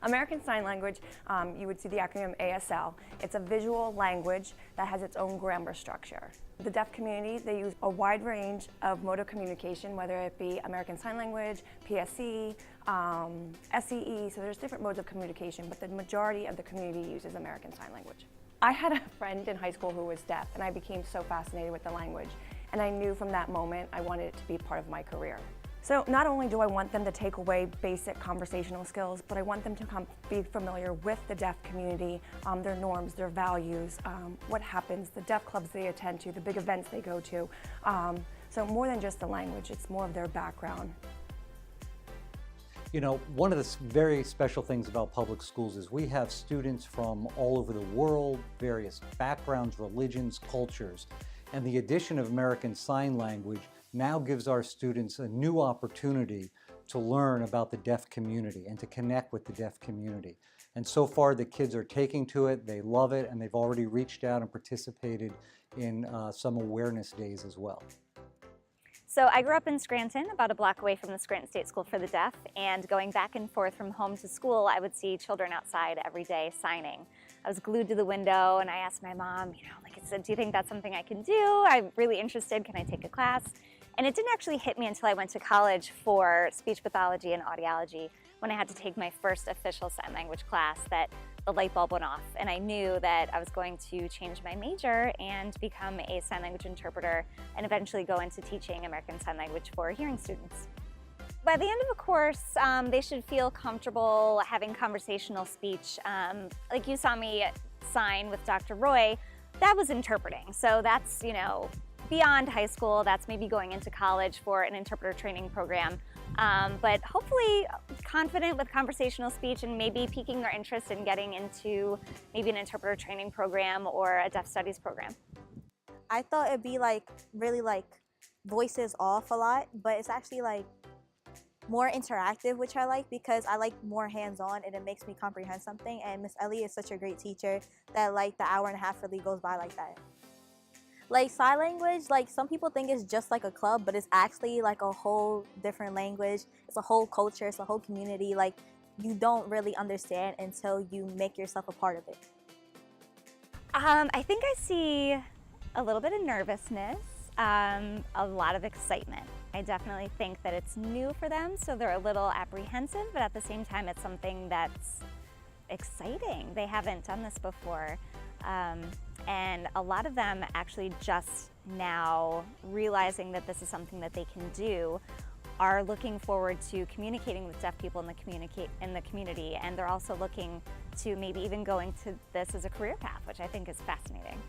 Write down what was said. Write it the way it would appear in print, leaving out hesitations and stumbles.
American Sign Language, you would see the acronym ASL. It's a visual language that has its own grammar structure. The deaf community, they use a wide range of mode of communication, whether it be American Sign Language, PSE, SEE, so there's different modes of communication, but the majority of the community uses American Sign Language. I had a friend in high school who was deaf, and I became so fascinated with the language, and I knew from that moment I wanted it to be part of my career. So not only do I want them to take away basic conversational skills, but I want them to be familiar with the deaf community, their norms, their values, what happens, the deaf clubs they attend to, the big events they go to. So more than just the language, it's more of their background. You know, one of the very special things about public schools is we have students from all over the world, various backgrounds, religions, cultures, and the addition of American Sign Language now gives our students a new opportunity to learn about the deaf community and to connect with the deaf community. And so far the kids are taking to it, they love it, and they've already reached out and participated in some awareness days as well. So I grew up in Scranton, about a block away from the Scranton State School for the Deaf, and going back and forth from home to school, I would see children outside every day signing. I was glued to the window and I asked my mom, I said, do you think that's something I can do? I'm really interested, can I take a class? And it didn't actually hit me until I went to college for speech pathology and audiology when I had to take my first official sign language class that the light bulb went off and I knew that I was going to change my major and become a sign language interpreter and eventually go into teaching American Sign Language for hearing students. By the end of the course, they should feel comfortable having conversational speech. Like you saw me sign with Dr. Roy, that was interpreting. So that's, beyond high school, that's maybe going into college for an interpreter training program. But hopefully confident with conversational speech and maybe piquing their interest in getting into maybe an interpreter training program or a deaf studies program. I thought it'd be really voices off a lot, but it's actually more interactive, which I like because I like more hands-on and it makes me comprehend something. And Miss Ellie is such a great teacher that the hour and a half really goes by like that. Sign language, some people think it's just like a club, but it's actually a whole different language. It's a whole culture, it's a whole community. You don't really understand until you make yourself a part of it. I think I see a little bit of nervousness, a lot of excitement. I definitely think that it's new for them, so they're a little apprehensive, but at the same time it's something that's exciting. They haven't done this before. And a lot of them actually just now realizing that this is something that they can do are looking forward to communicating with deaf people in the community, and they're also looking to maybe even going to this as a career path, which I think is fascinating.